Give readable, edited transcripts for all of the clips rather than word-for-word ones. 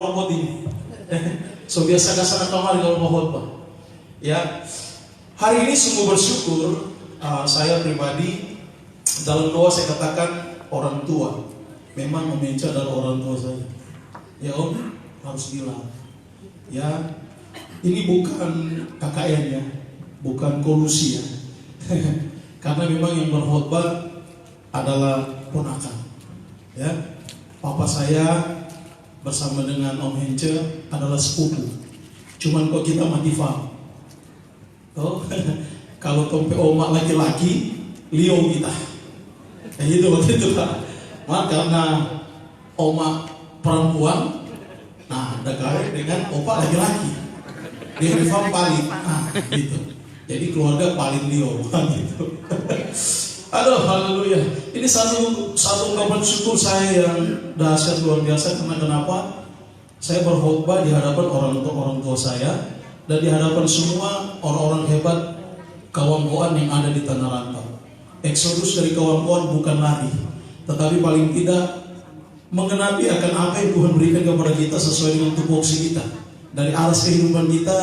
robot ini. So biasa kasar kamar kalau mau khotbah. Ya, hari ini sungguh bersyukur. Saya pribadi dalam doa saya katakan orang tua. Memang memenca adalah orang tua saya. Ya Om, harus bilang. Ya, ini bukan KKN ya, bukan kolusi ya. Karena memang yang berkhotbah adalah ponakan. Ya, papa saya bersama dengan Om Hence adalah sepupu. Cuman kok kita mati faham. Oh, kalau tompe omak laki-laki, Leo kita. Kayak gitu waktu itu Pak. Maka karena omak perempuan, nah dekat dengan opak laki-laki. Dia rifam paling, gitu. Jadi keluarga paling Leo, gitu. Aduh, haleluya. Ini satu ungkapan syukur saya yang dahsyat luar biasa. Karena kenapa? Saya berkhotbah di hadapan orang tua saya dan di hadapan semua orang-orang hebat kawan-kawan yang ada di tanah rantau. Eksodus dari kawan-kawan bukan lari, tetapi paling tidak mengenapi akan apa yang Tuhan berikan kepada kita sesuai dengan tupoksi kita. Dari aras kehidupan kita,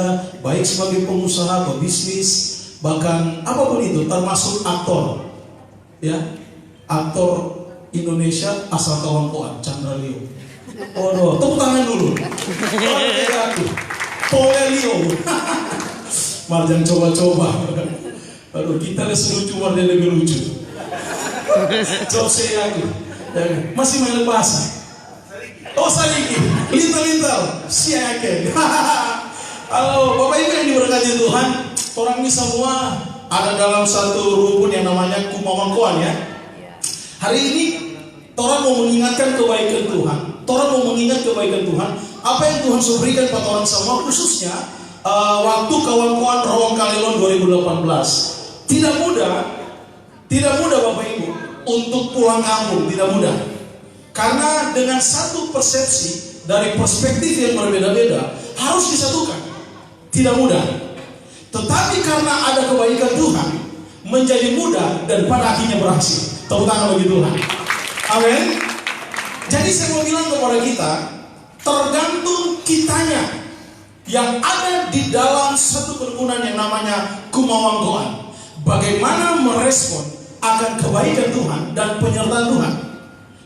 baik sebagai pengusaha, pebisnis, bahkan apapun itu, termasuk aktor. Ya, aktor Indonesia asal kawan-kawan, Chandra Leo. Oh, tepuk tangan dulu. Pole Leo. Marjan coba-coba. Aduh, kita selucu, Marjan lebih lucu. Jose aku. Masih main bahasa. Oh, Saliki. Lintal-lintal. Siaken. Halo, Bapak Ibu yang diberkati Tuhan. Orang ini semua ada dalam satu rukun yang namanya kumawangkoan ya. Hari ini Torah mau mengingatkan kebaikan Tuhan. Torah mau mengingat kebaikan Tuhan. Apa yang Tuhan sudah berikan pada orang semua, khususnya waktu kawan-kawan Rawang Kalilon 2018. Tidak mudah Bapak Ibu untuk pulang kampung, tidak mudah. Karena dengan satu persepsi dari perspektif yang berbeda-beda harus disatukan. Tidak mudah. Tetapi karena ada kebaikan Tuhan menjadi mudah dan pada akhirnya berhasil. Tepuk tangan bagi Tuhan. Amin. Jadi saya mau bilang kepada kita, tergantung kitanya yang ada di dalam satu kerukunan yang namanya kumawanggoan. Bagaimana merespon akan kebaikan Tuhan dan penyertaan Tuhan.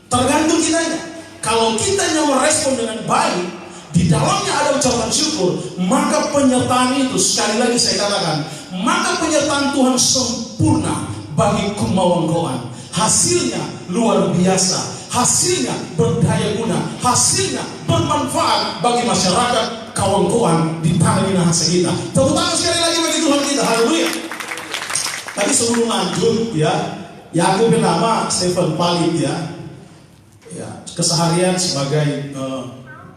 Tergantung kitanya. Kalau kitanya merespon dengan baik, di dalamnya ada ucapan syukur, maka penyertaan itu, sekali lagi saya katakan, maka penyertaan Tuhan sempurna bagi kumawanggoan. Hasilnya luar biasa, hasilnya berdaya guna, hasilnya bermanfaat bagi masyarakat kawan-kawan di tanah minahasa kita. Tepuk tangan sekali lagi bagi Tuhan kita. Haleluya. Tadi sebelum lanjut ya aku bernama Stephen Palit ya, keseharian sebagai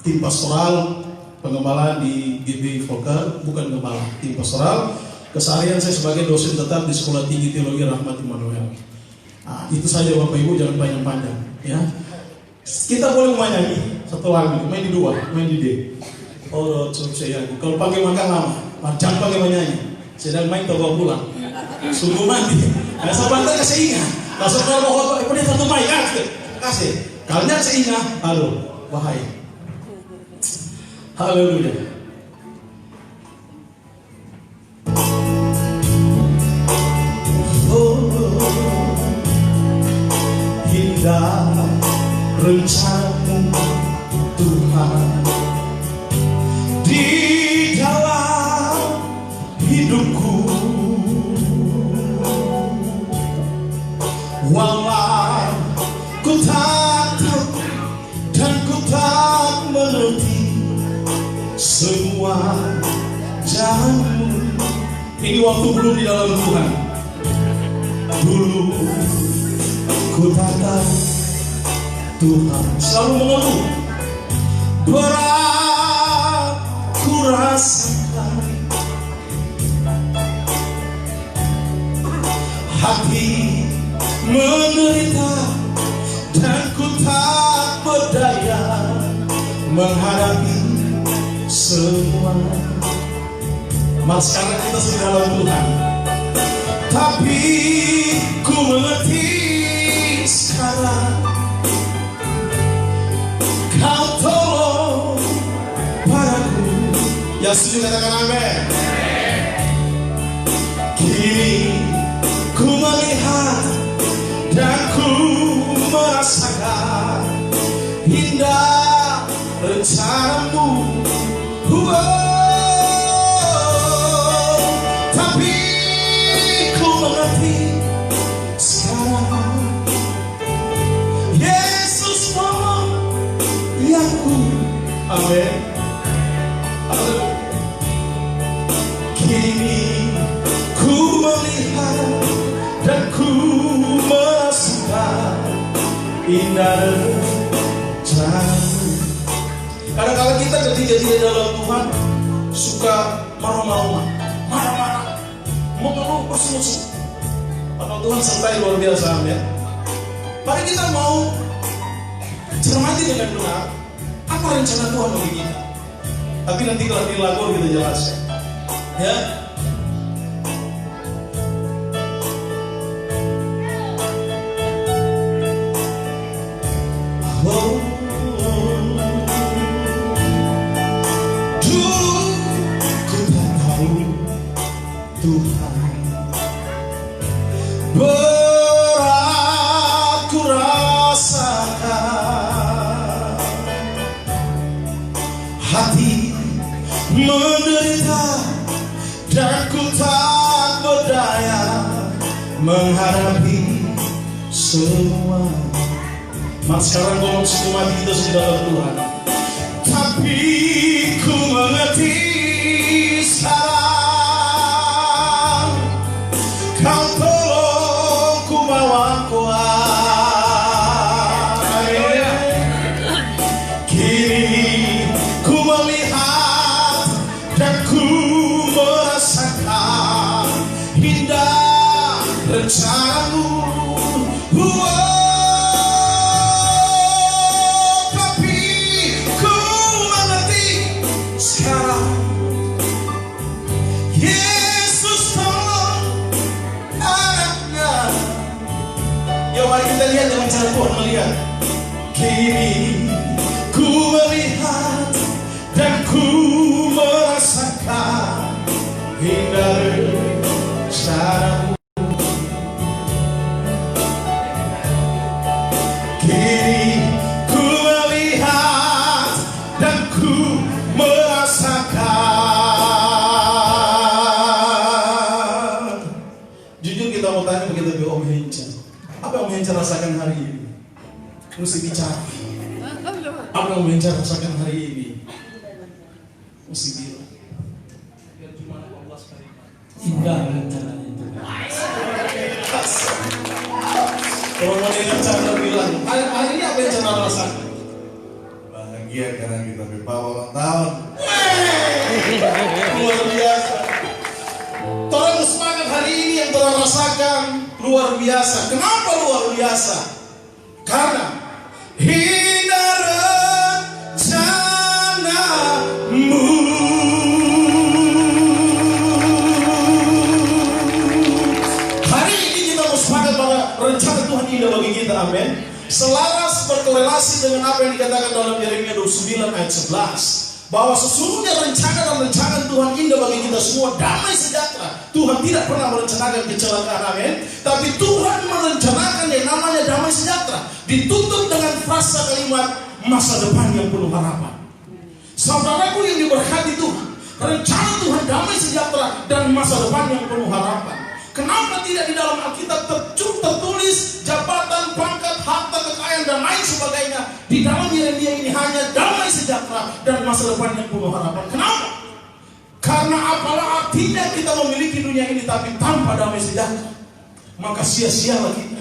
tim pastoral pengembala di GB Volker, bukan gembala, tim pastoral. Keseharian saya sebagai dosen tetap di Sekolah Tinggi Teologi Rahmat Immanuel. Nah, itu saja Bapak Ibu, jangan panjang-panjang ya. Kita boleh menyanyi satu lagu, main di dua, main di D. Oh, coba saya kalau pakai makan lama, jangan pakai menyanyi. Sedang main bawa pulang. Sungguh mati. Nah, sebentar kasih ingat. Langsung kalau mau khotbah, ini satu mic kasih. Kalian saya ingat, halo, bahaya. Haleluya. Indah rencana Tuhan di dalam hidupku, walau ku tak tahu dan ku tak mengerti semua jalanmu. Ini waktu belum di dalam Tuhan. Dulu ku tak tahu Tuhan selalu mengeluh, berat ku rasakan, hati menderita dan ku tak berdaya menghadapi semua. Mas, karena kita sudah dalam Tuhan, tapi ku mengerti sekarang Kau tolong Yang setuju katakan amin. Kini ku melihat dan ku merasakan indah rencanamu. Tapi ku mengerti sekarang, Yesus memuliaku. Amin. Kini ku melihat dan ku merasakan indah rencanamu. Kadang-kadang kita ketika di dalam Tuhan suka marah-marah, mengeluh bersungut-sungut. Padahal Tuhan sertai luar biasa, ya. Mari kita mau cermati dengan benar apa rencana Tuhan bagi kita. Tapi nanti kalau di lagu kita jelaskan, ya. Tuhan, berat ku rasakan, hati menderita dan ku tak berdaya menghadapi semua. Mas sekarang ngomong semua hati kita sudah dalam Tuhan. Tapi ku mengerti sekarang, Kau tolong ku bawa kuat. Kini ku melihat dan ku merasakan indah rencanamu. Tapi ku mengerti sekarang, Yesus tolong anaknya. Yuk mari kita lihat dengan cara Tuhan melihat. Kini ku melihat dan ku merasakan indah rencanamu. Kini ku melihat dan ku merasakan. Jujur kita mau tanya begitu ke Om Henca. Apa Om Henca rasakan hari ini? Mesti bicara. Apa Om Henca rasakan hari ini? Mesti bilang. Biar cuma 14 kali. Indah rencananya itu. Kalau mau dengar cara bilang, hari ini apa yang cara rasakan? Bahagia karena kita berbawa ulang tahun. Luar biasa. Tolong semangat hari ini yang telah rasakan luar biasa. Kenapa luar biasa? Karena indah rencanamu. Hari ini kita mau semangat pada rencana Tuhan indah bagi kita, amin. Selaras berkorelasi dengan apa yang dikatakan dalam Yeremia 29 ayat 11. Bahwa sesungguhnya rencana dan rencana Tuhan indah bagi kita semua damai sejahtera. Tuhan tidak pernah merencanakan kecelakaan, amin. Tapi Tuhan merencanakan yang namanya damai sejahtera. Ditutup dengan frasa kalimat masa depan yang penuh harapan. Saudaraku yang diberkati Tuhan, rencana Tuhan damai sejahtera dan masa depan yang penuh harapan. Kenapa tidak di dalam Alkitab tertulis jabatan, pangkat, harta, kekayaan dan lain sebagainya? Di dalam Yeremia ini hanya damai sejahtera dan masa depan yang penuh harapan. Kenapa? Karena apalah artinya kita memiliki dunia ini tapi tanpa damai sejahtera? Maka sia-sialah kita,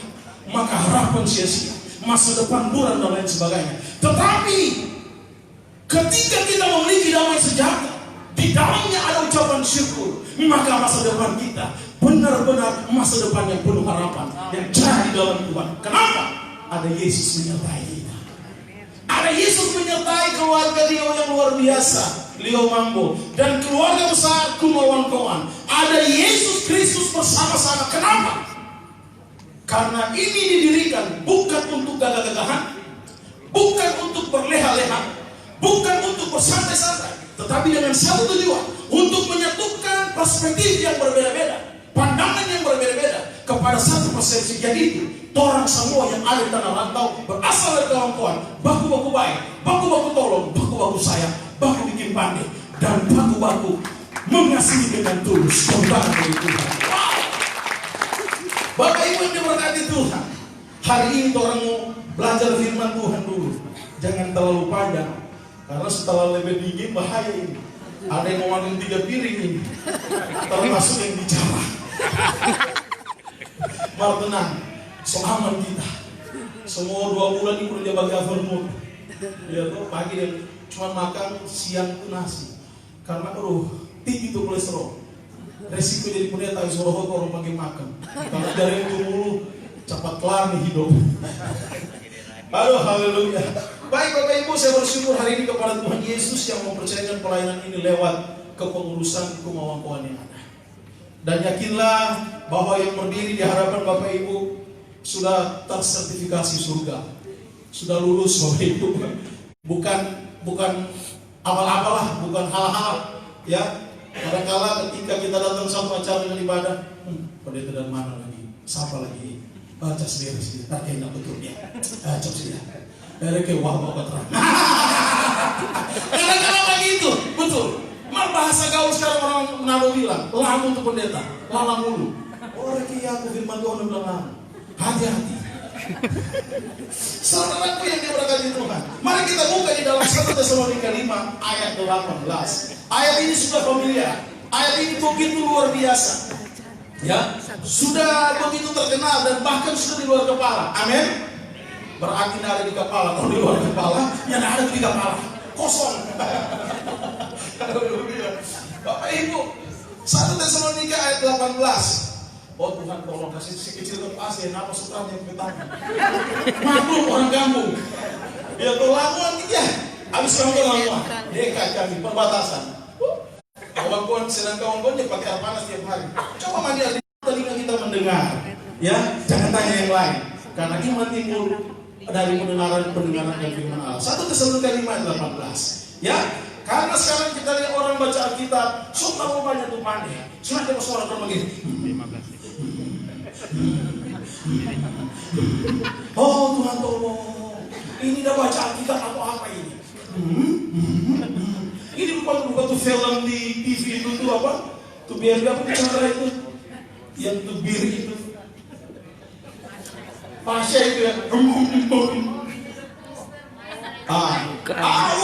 maka harapan sia-sia, masa depan buram dan lain sebagainya. Tetapi ketika kita memiliki damai sejahtera, di dalamnya ada ucapan syukur, maka masa depan kita benar-benar masa depan yang penuh harapan, yang cerah di dalam Tuhan. Kenapa? Ada Yesus menyertai kita. Ada Yesus menyertai keluarga Leo yang luar biasa, Leo Mambo, dan keluarga besar Kumawan-Kawan. Ada Yesus Kristus bersama-sama. Kenapa? Karena ini didirikan bukan untuk gagah-gagahan, bukan untuk berleha-leha, bukan untuk bersantai-santai, tetapi dengan dengan satu tujuan, untuk menyatukan perspektif yang berbeda-beda, pandangan yang berbeda-beda kepada satu persepsi. Jadi orang semua yang ada di tanah rantau berasal dari kawan-kawan, baku-baku baik, baku-baku tolong, baku-baku sayang, baku bikin pandai, dan baku-baku mengasihi dengan tulus. Kembali dari Tuhan. Wow. Bapak Ibu yang diberkati Tuhan, hari ini orang mau belajar firman Tuhan dulu. Jangan terlalu panjang, karena setelah lebih dingin bahaya ini. Ada yang mau makan 3 piring ini, termasuk yang bicara. Mari tenang, seaman kita. Semua 2 bulan ini udah bagi overmood. Ya tuh pagi dia cuma makan, siang itu nasi. Karena tinggi itu kolesterol. Resiko jadi pendeta suruh orang pagi makan. Karena dari itu dulu cepat kelar nih hidup. Aduh, haleluya. Baik Bapak Ibu, saya bersyukur hari ini kepada Tuhan Yesus yang mempercayakan pelayanan ini lewat kepengurusan kemauan yang ada. Dan yakinlah bahwa yang berdiri di hadapan Bapak Ibu sudah tersertifikasi surga, sudah lulus Bapak Ibu. Bukan abal-abal, bukan hal-hal ya. Kadang-kala ketika kita datang satu acara dengan ibadah, pendeta dan mana lagi, siapa lagi, baca sendiri, tak enak betul ya, cok sih ya, dari kewah bawa terang. Kadang-kala begitu, betul. Mal bahasa gaul sekarang orang Manado bilang, lamu untuk pendeta, lama mulu. Orang kia aku firman Tuhan bilang lamu, hati-hati. Saudaraku yang diberkati Tuhan, mari kita buka di dalam 1 Tesalonika 5 ayat 18. Ayat ini sudah familiar, ayat ini begitu luar biasa, ya, sudah begitu terkenal dan bahkan sudah di luar kepala. Amin. Berarti tidak ada di kepala, kalau di luar kepala, yang ada di kepala kosong. Bapak Ibu, 1 Tesalonika ayat 18. Oh Tuhan tolong kasih si kecil itu pasien apa sutranya petani. Maklum orang kampung. Ya tuh lamuan ya. Habis kamu lamuan. Dekat kami perbatasan. Kawan-kawan sedang kawan-kawan pakai air panas tiap hari. Coba mandi telinga kita mendengar. Ya, jangan tanya yang lain. Karena iman timbul dari pendengaran dan firman Allah. 1 Tesalonika 5 ayat 18. Ya. Karena sekarang kita lihat orang baca Alkitab, suka banyak tuh pandai. Cuma ada suara begini. Oh Tuhan tolong, ini udah baca Alkitab atau apa ini? Ini bukan tuh film di TV itu tuh apa? Tuh biar apa bicara itu? Yang tuh bir itu, Pasha itu ya.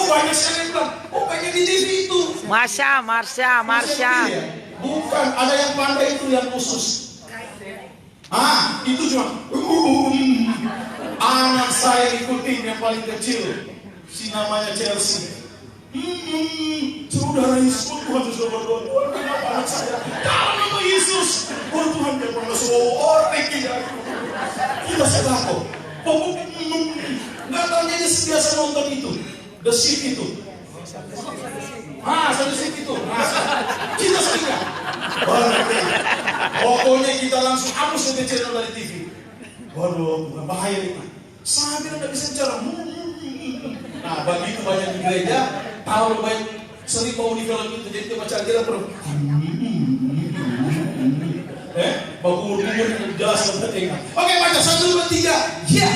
Banyak sekali bilang, banyak di TV itu. Marsha. Bukan, ada yang pandai itu yang khusus. Itu cuma anak saya ikutin yang paling kecil, si namanya Chelsea. Saudara Yesus, Tuhan sudah berdoa, Tuhan kenapa anak saya? Dalam nama Yesus, Tuhan dia pernah orang kita sedang nggak tahu dia biasa nonton itu, The Ship itu. Satu Ship itu. Kita sering. Pokoknya kita langsung hapus itu channel dari TV. Waduh, bahaya itu. Sambil nggak bisa bicara. Nah, begitu banyak di gereja, tahu banyak sering mau di film itu, jadi dia baca Alkitab terus. Baku-baku jelas dan terdengar. Oke, baca 1, 2, 3. Ya.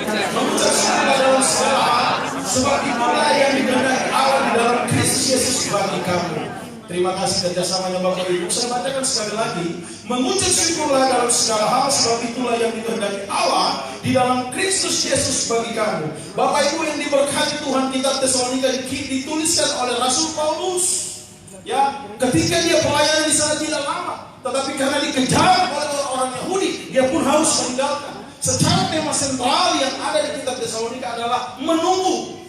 Mengucap syukur dalam segala hal, sebab itulah yang dikehendaki Allah di dalam Kristus Yesus bagi kamu. Terima kasih kerjasamanya Bapak Ibu. Saya bacakan sekali lagi. Mengucap syukurlah dalam segala hal, sebab itulah yang dikehendaki Allah di dalam Kristus Yesus bagi kamu. Bapak Ibu yang diberkati Tuhan, kitab Tesalonika dituliskan oleh Rasul Paulus. Ya, ketika dia pelayanan di sana tidak lama, tetapi karena dikejar oleh orang Yahudi, dia pun harus meninggalkan. Secara tema sentral yang ada di kitab Tesalonika adalah menunggu.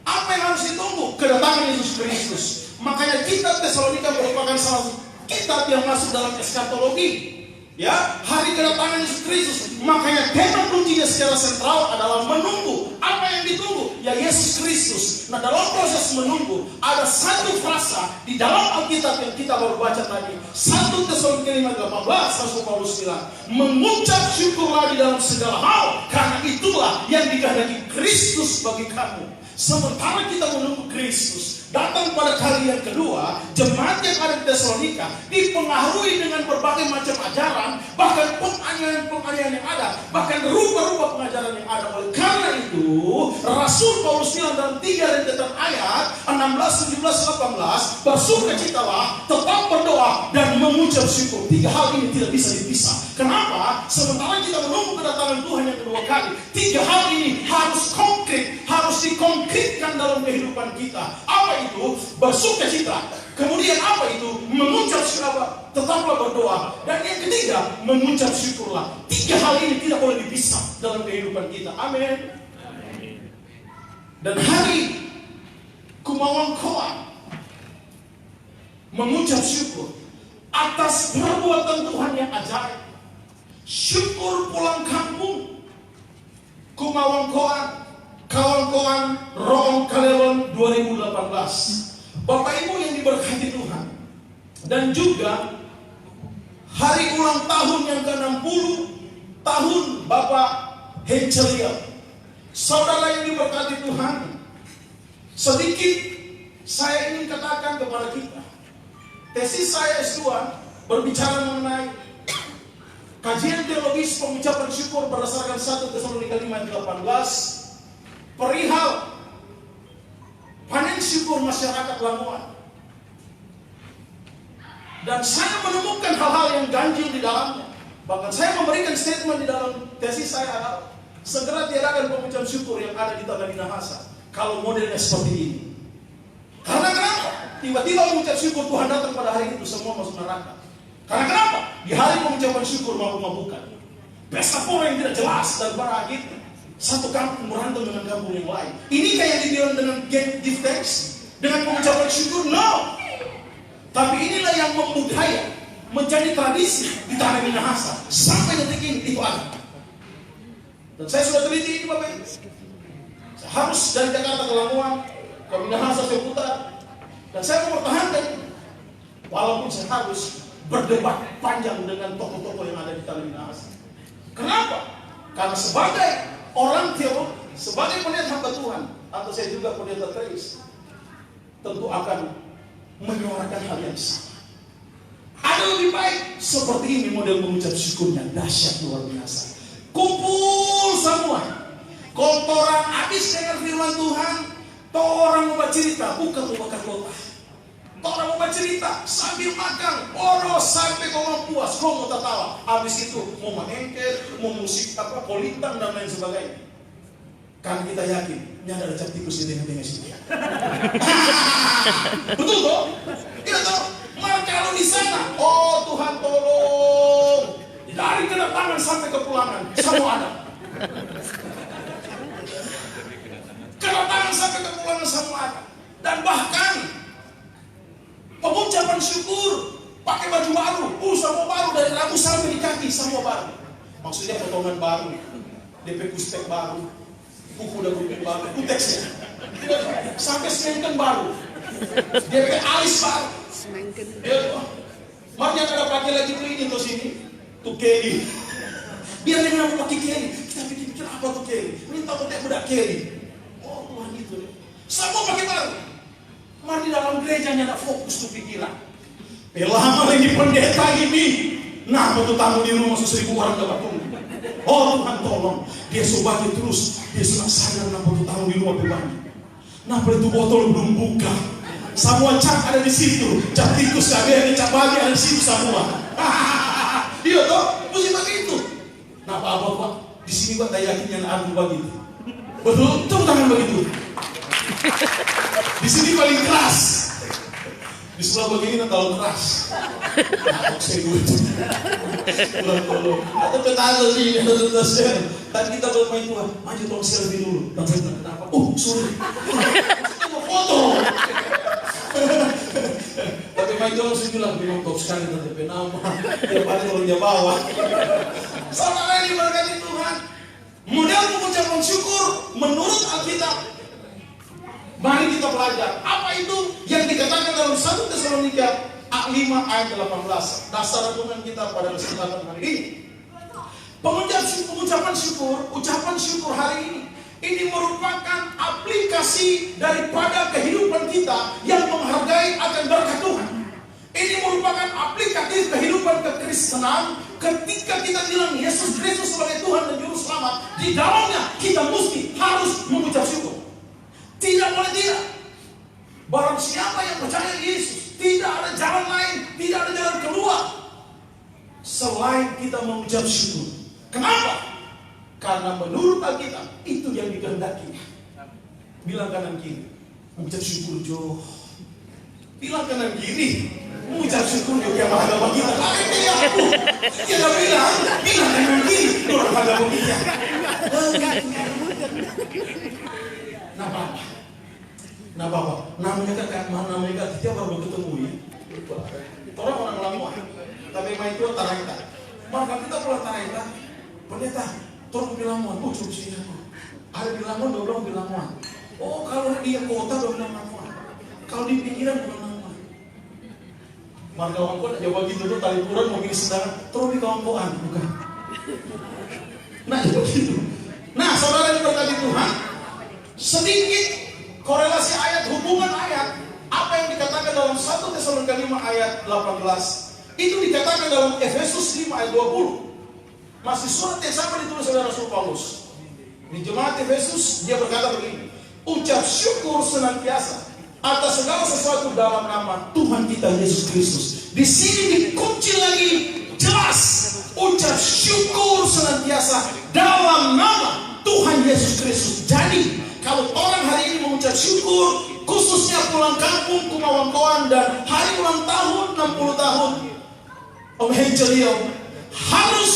Apa yang harus ditunggu? Kedatangan Yesus Kristus. Makanya kitab Tesalonika merupakan salah satu kitab yang masuk dalam eskatologi. Ya, hari kedatangan Yesus Kristus. Makanya tema kuncinya secara sentral adalah menunggu. Apa yang ditunggu? Ya Yesus Kristus. Nah, dalam proses menunggu ada satu frasa di dalam Alkitab yang kita baru baca tadi. 1 Tesalonika 5:18 Rasul Paulus bilang, mengucap syukurlah di dalam segala hal, karena itulah yang dikehendaki Kristus bagi kamu. Sementara kita menunggu Kristus, datang pada kali yang kedua, jemaat yang ada di Tesalonika dipengaruhi dengan berbagai macam ajaran, bahkan penganiayaan yang ada, bahkan rupa-rupa pengajaran yang ada. Oleh karena itu, Rasul Paulus bilang dalam 3 rentetan ayat 16, 17, 18, bersukacitalah, tetap berdoa dan mengucap syukur. 3 hal ini tidak bisa dipisah. Kenapa? Sementara kita menunggu kedatangan Tuhan yang kedua kali, 3 hal ini harus konkret, harus dikonkretkan dalam kehidupan kita. Apa itu? Bersukacita. Kemudian apa itu? Mengucap syukur, tetaplah berdoa. Dan yang ketiga, mengucap syukurlah. 3 hal ini tidak boleh dipisah dalam kehidupan kita. Amin. Dan hari kumawangkoan mengucap syukur atas perbuatan Tuhan yang ajaib. Syukur pulang kampung kumawangkoan kawan-kawan Roong Kalelon 2018. Bapak Ibu yang diberkati Tuhan, dan juga hari ulang tahun yang ke-60 tahun Bapak Hencelia. Saudara yang diberkati Tuhan, sedikit saya ingin katakan kepada kita. Tesis saya S2 berbicara mengenai kajian teologis pengucapan syukur berdasarkan 1 Tesalonika 5:18 perihal panen syukur masyarakat Lamongan. Dan saya menemukan hal-hal yang ganjil di dalamnya. Bahkan saya memberikan statement di dalam tesis saya adalah segera tiadakan pengucapan syukur yang ada di Tanah Minahasa kalau modelnya seperti ini. Karena kenapa? Tiba-tiba mengucap syukur Tuhan datang pada hari itu semua masuk neraka. Karena kenapa? Di hari pengucapan syukur mabuk-mabukan, pesta pora yang tidak jelas dan berakhir satu kampung berantem dengan kampung yang lain. Ini kayak dibilang dengan give thanks, dengan pengucapan syukur? No. Tapi inilah yang membudaya menjadi tradisi di Tanah Minahasa sampai detik ini itu ada. Dan saya sudah teliti ini Bapak Ibu. Saya harus dari Jakarta ke Lamongan, ke Minahasa saya putar, dan saya mempertahankan walaupun saya harus berdebat panjang dengan tokoh-tokoh yang ada di Tanah Minahasa. Kenapa? Karena sebagai orang teolog, sebagai pendeta hamba Tuhan, atau saya juga pendeta teis, tentu akan menyuarakan hal yang sama. Ada lebih baik seperti ini model mengucap syukurnya, dahsyat luar biasa. Kumpul semua, kotoran habis dengan firman Tuhan. Orang mau cerita, bukan mau bakar kota. Orang mau cerita sambil makan, sampai kau mau puas, kau mau tertawa. Habis itu mau mengengkel, mau musik polintang dan lain sebagainya. Karena kita yakin, ini ada cap tikus di tengah-tengah sini. Betul toh? Iya toh? Maka kalau di sana, oh Tuhan tolong, dari kedatangan sampai kepulangan, semua ada. Kedatangan sampai kepulangan semua ada. Dan bahkan pengucapan syukur pakai baju baru, semua baru dari rambut sampai di kaki semua baru. Maksudnya potongan baru, DP kustek baru, kuku dan kuping baru, kuteksnya sampai semengken baru, DP alis baru. Makanya ada pakai lagi tuh ini tuh sini, tuh Kelly. Biar dia kenapa pakai Kelly? Kita pikir apa tuh Kelly? Minta kotek bedak Kelly. Oh Tuhan itu, semua pakai baru. Mari di dalam gerejanya ada fokus tuh pikiran. Lama lagi pendeta ini, nah betul tamu di rumah 1.000 orang dapat tunggu. Oh Tuhan tolong, dia subaki terus, dia sudah sadar nah betul tamu di rumah bebannya. Nah itu botol belum buka, semua cat ada di situ, cat tikus ada, cat bagi ada di situ semua. Iya toh, mesti begitu. Nah Pak, di sini Pak saya yakin yang aku begitu. Betul, tepuk tangan begitu. Di sini paling keras. Di sebelah begini terlalu keras. Nah, saya lucu. Tolong. Atau petalo sih, tadi kita bermain Tuhan. Maju tolong selfie dulu. Dan saya bilang kenapa? Sorry. Saya mau foto. Tapi main Tuhan saya bilang memang top sekali tadi nama. Dia paling kalau dia bawa. Saudara yang diberkati Tuhan, model pengucapan syukur menurut Alkitab. Mari kita belajar apa itu yang dikatakan dalam 1 Tesalonika 5 ayat 18. Dasar renungan kita pada kesempatan hari ini. Pengucapan syukur, ucapan syukur hari ini Ini merupakan aplikasi daripada kehidupan kita yang menghargai akan berkat Tuhan. Ini merupakan aplikatif kehidupan kekristenan. Ketika kita bilang Yesus Kristus sebagai Tuhan dan Juru Selamat, di dalamnya kita mesti harus mengucap syukur. Tidak boleh tidak. Barang siapa yang percaya Yesus, tidak ada jalan lain, tidak ada jalan keluar selain kita mengucap syukur. Kenapa? Karena menurut Alkitab itu yang dikehendaki. Bilang kanan kiri, mengucap syukur Jo. Bilang kanan kiri, mengucap syukur Jo yang agama kita. Ini aku. Dia gak bilang kanan kiri, orang agama kita. Nah Bapak, namanya kan kita baru ketemu ya. Orang Lampung, tapi main itu Taraita. Maka kita pulang Taraita, pendeta, tolong bilang Lampung, cukup sih aku. Ada di Lampung, dua di Lampung. Oh kalau dia kota dua bilang Lampung, kalau di pinggiran bukan Lampung. Maka kawan-kawan Jawa gitu tuh tali kurang mau gini sedang, tolong di kawan-kawan bukan. Nah itu gitu. Nah saudara yang berkati Tuhan, sedikit korelasi ayat, hubungan ayat. Apa yang dikatakan dalam 1 Tesalonika 5 ayat 18 itu dikatakan dalam Efesus 5 ayat 20. Masih surat yang sama ditulis oleh Rasul Paulus. Di jemaat Efesus dia berkata begini, ucap syukur senantiasa atas segala sesuatu dalam nama Tuhan kita Yesus Kristus. Di sini dikunci lagi jelas, ucap syukur senantiasa dalam nama Tuhan Yesus Kristus. Jadi kalau orang hari ini mengucap syukur, khususnya pulang kampung, kumawangkoan, dan hari ulang tahun 60 tahun Om Hencelio, harus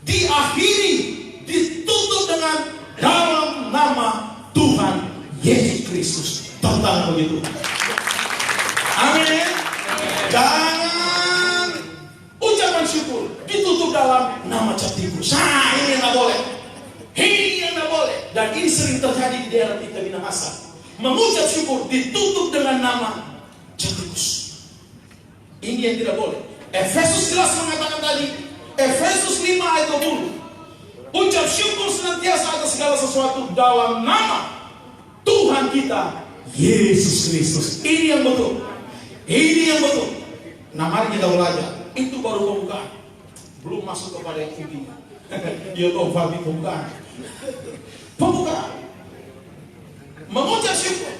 diakhiri, ditutup dengan dalam nama Tuhan Yesus Kristus. Tentang begitu. Amin. Jangan ucapan syukur ditutup dalam nama Captikus. Nah, ini yang tidak boleh. Ini yang tidak boleh. Dan ini sering terjadi di daerah kita Minahasa. Mengucap syukur ditutup dengan nama Captikus. Ini yang tidak boleh. Efesus jelas mengatakan tadi, Efesus 5 ayat 20. Ucap syukur senantiasa atas segala sesuatu dalam nama Tuhan kita Yesus Kristus. Ini yang betul. Ini yang betul. Nah mari kita belajar. Itu baru pembukaan. Belum masuk kepada yang intinya. Yaitu pembukaan. Pembukaan. Mengucap syukur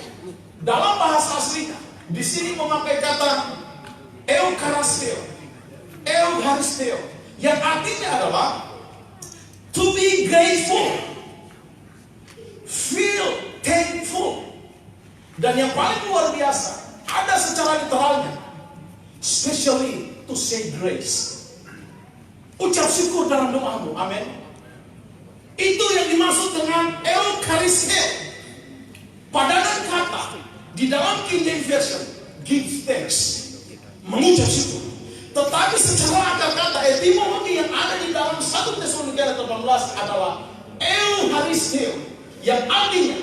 dalam bahasa aslinya di sini memakai kata eucharisteo, eucharisteo, yang artinya adalah to be grateful, feel thankful, dan yang paling luar biasa ada secara literalnya, especially to say grace. Ucap syukur dalam doamu, amin. Itu yang dimaksud dengan eucharisteo. Padanan kata di dalam King James Version, give thanks, mengucap syukur. Tetapi secara akar kata etimologi yang ada di dalam 1 Tesalonika 18 adalah eucharisteo, yang artinya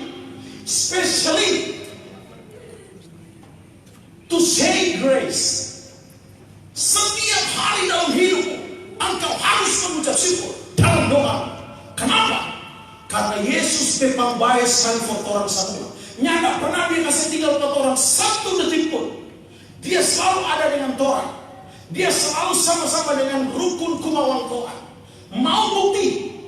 especially to say grace. Setiap hari dalam hidupmu engkau harus mengucap syukur dalam doa. Kenapa? Karena Yesus memang baik sekali buat orang semua. Nyata pernah dia kasih tinggal buat orang satu detik pun. Dia selalu ada dengan Torah. Dia selalu sama-sama dengan rukun kumawangkoan. Mau bukti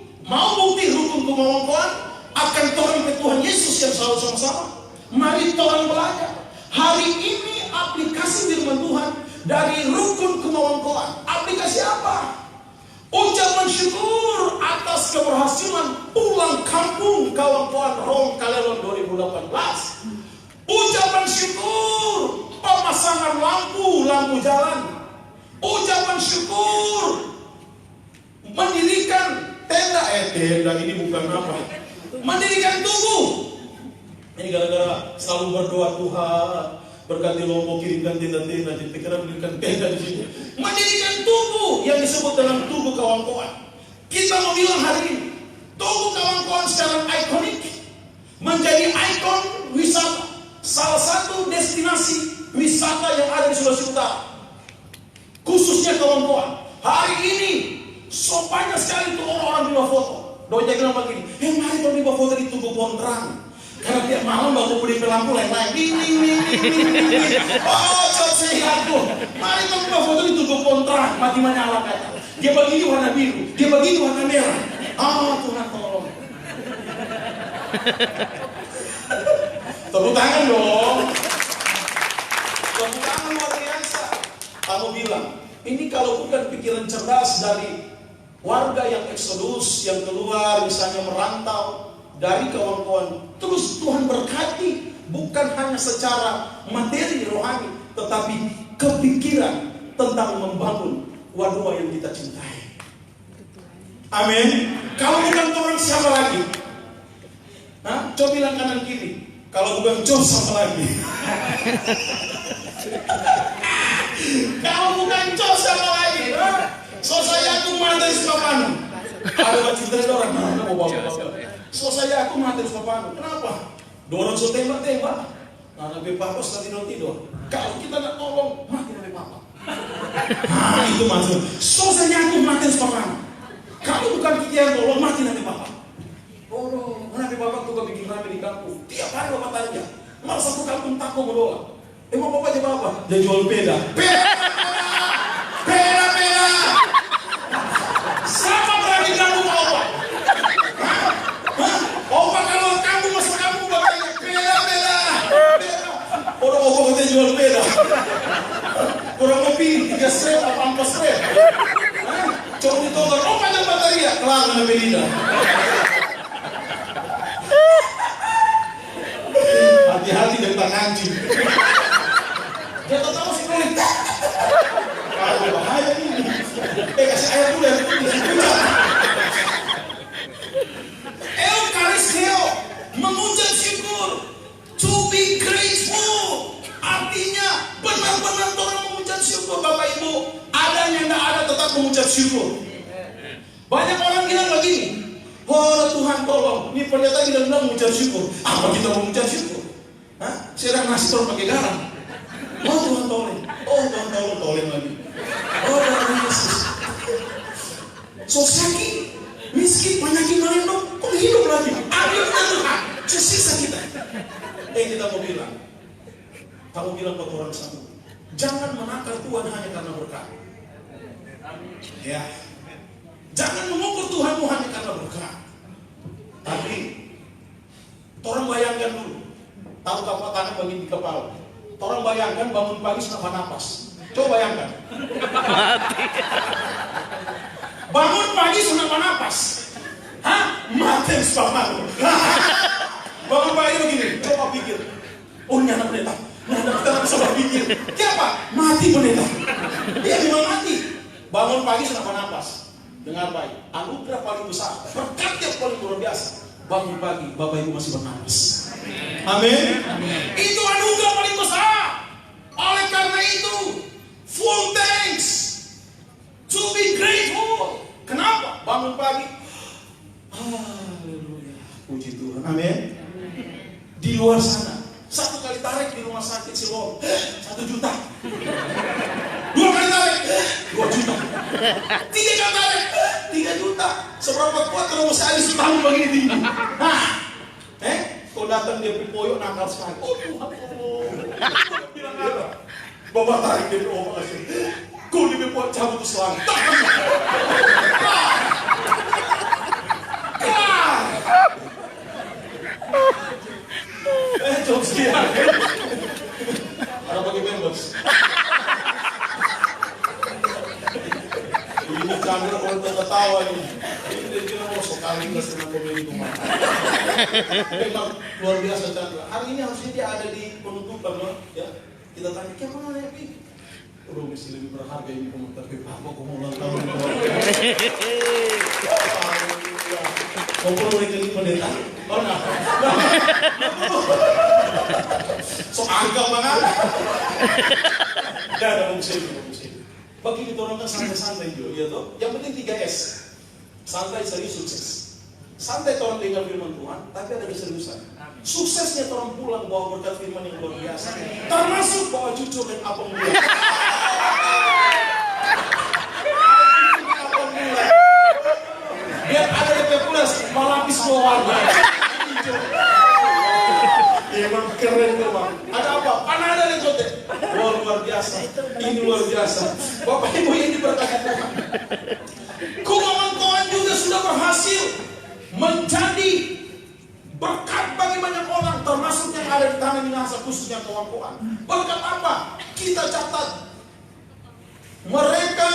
rukun kumawangkoan akan Torah Tuhan Yesus yang selalu sama-sama. Mari Torah belajar. Hari ini aplikasi firman Tuhan dari rukun kumawangkoan. Aplikasi apa? Ucapan syukur atas keberhasilan pulang kampung kawan-kawan Rom Kalelon 2018. Ucapan syukur pemasangan lampu jalan. Ucapan syukur mendirikan tenda ini bukan apa. Mendirikan tubuh. Ini gara-gara selalu berdoa Tuhan, berkati Lombok, kirimkan tenda-tenda, jadi pikiran mendirikan tenda di sini. Mendirikan tubuh yang disebut dalam tubuh kawan-kawan. Kita mau bilang hari ini, tubuh kawan-kawan sekarang ikonik, menjadi ikon wisata, salah satu destinasi wisata yang ada di Sulawesi Utara. Khususnya kawan-kawan, hari ini so banyak sekali tuh orang-orang di luar foto. Doanya bilang begini, mari dong dibawa foto di Tugu Pontrang. Karena tiap malam baru beli lampu lain-lain. Oh, selesai aku. Mari dong dibawa foto di Tugu Pontrang. Mati menyala kata. Dia begini warna biru, dia begini warna merah. Tuhan tolong. Tepuk tangan dong. Tepuk tangan luar biasa. Kamu bilang, ini kalau bukan pikiran cerdas dari warga yang eksodus, yang keluar misalnya merantau dari kawan-kawan, terus Tuhan berkati, bukan hanya secara materi rohani, tetapi kepikiran tentang membangun Wadua yang kita cintai. Amin. Kalau bukan orang siapa lagi? Coba bilang kanan kiri. Kalau bukan Jos siapa lagi? Kalau bukan Jos siapa lagi? So saya aku mati sepapanu. Ada baju dari orang mana mau bawa. So saya aku mati sepapanu. Kenapa? Dorong so tembak-tembak. Nabi papa sudah tidur. Kalau kita nak tolong, mati nabi papa. Itu maksud. So saya aku mati sepapanu. Kalau bukan kita yang tolong, mati nabi papa. Oh, nabi papa tuh bikin rame di kampung. Tiap hari bapak tanya. Malah satu kampung takut berdoa. Emang bapak jadi apa? Dia jual peda. Peda. Siapa berani ganggu Opa? Opa kalau kamu masuk kampung bakal peda. Orang Opa kita jual peda. Kurang lebih 3 strip apa 4 strip. Coba ditolong Opa dan bateria. Kelar dengan Belinda. Hati-hati dengan anjing. Dia tahu si kulit. Kalau bahaya ini. Kasih air dulu ya. Eukaristio mengucap syukur. To be grateful. Artinya benar-benar orang mengucap syukur. Bapak Ibu, adanya tidak ada tetap mengucap syukur. Banyak orang bilang begini. Oh Tuhan tolong. Ini pendeta tidak bilang mengucap syukur. Apa kita mengucap syukur? Sedang nasi turun pakai garam. Oh Tuhan tolong. Oh Tuhan tolong lagi. Oh Tuhan Yesus. So sakit, miskin, penyakit dong, kok hidup lagi? Ambil Tuhan, sisa kita. Kita mau bilang, kamu bilang buat orang sama, jangan menakar Tuhan hanya karena berkat. Ya, jangan mengukur Tuhanmu hanya karena berkat. Tapi, orang bayangkan dulu, tahu kapal tangan bagi di kepala. Orang bayangkan bangun pagi senapa napas. Coba bayangkan. Mati. Bangun pagi senapa napas. Mati sepamalu. Bangun pagi begini. Coba pikir. Oh nyana pendeta. Nyana kita bisa berpikir. Siapa? Mati pendeta. Dia memang mati. Bangun pagi senapa napas. Dengar baik. Anugerah paling besar. Berkat yang paling luar biasa. Bangun pagi. Bapak Ibu masih bernapas. Amin. Itu anugerah paling besar. Oleh karena itu, full thanks, to be grateful. Kenapa? Bangun pagi. Haleluya. Puji Tuhan. Amin. Di luar sana, 1 kali tarik di rumah sakit Siloam, 1 juta. 2 kali tarik, 2 juta. 3 kali tarik, 3 juta. Seberapa kuat kalau saya habis setahun begini tinggi. Kau datang dia pipoyo nakal sekali. Oh Tuhan, bilang apa? Bapak tarik dia pipoyo kasih. Kau dia pipoyo cabut selang. Jom sekian. Ada bagi members. Ini kamera orang tertawa ini. Dia bilang mau sekali kita senang komedi rumah. Memang luar biasa Chandra. Hari ini harusnya dia ada di penutupan loh, ya. Kita tanya, "Kayak mana ya, Pi?" Udah mesti lebih berharga ini komentar Pi. Apa kau mau ulang tahun? Kau perlu jadi pendeta? Oh nah. So angka banget. Dah ada musim. Bagi kita orang kan santai-santai juga, ya toh. Yang penting 3S. Santai, serius, sukses. Santai orang dengar firman Tuhan, tapi ada keseriusan. Suksesnya orang pulang bawa berkat firman yang luar biasa. Termasuk bawa cucu dan apa mulia. Biar ada DP Plus melapis dua warna. Emang keren tuh bang. Ada apa? Panada nih Jote. Wah luar biasa. Ini luar biasa. Bapak Ibu yang diberkati Tuhan. Kawan-kawan juga sudah berhasil menjadi berkat bagi banyak orang, termasuk yang ada di tanah Minahasa, khususnya kawan-kawan. Berkat apa? Kita catat. Mereka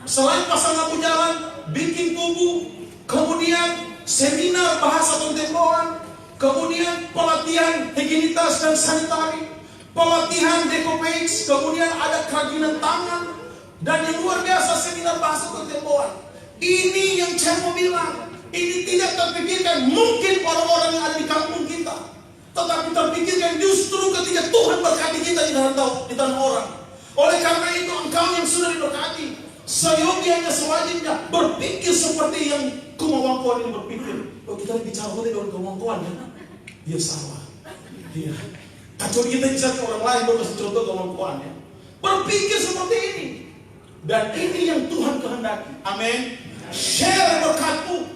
selain pasang lampu jalan, bikin tubuh, kemudian seminar bahasa kontemporer, kemudian pelatihan higienitas dan sanitari, pelatihan decopage, kemudian ada kerajinan tangan, dan yang luar biasa seminar bahasa kontemporer. Ini yang saya mau bilang, ini tidak terpikirkan mungkin orang-orang yang ada di kampung kita, tetapi terpikirkan justru ketika Tuhan berkati kita di tanah orang. Oleh karena itu engkau yang sudah diberkati, seyogianya sewajibnya berpikir seperti yang kumawangkuan ini berpikir. Oh kita bicara dengan kumawangkuan ya? Dia salah. Dia. Kecuali kita bisa ke orang lain berkasih contoh kumawangkuan ya. Berpikir seperti ini. Dan ini yang Tuhan kehendaki. Amin. Share berkatmu.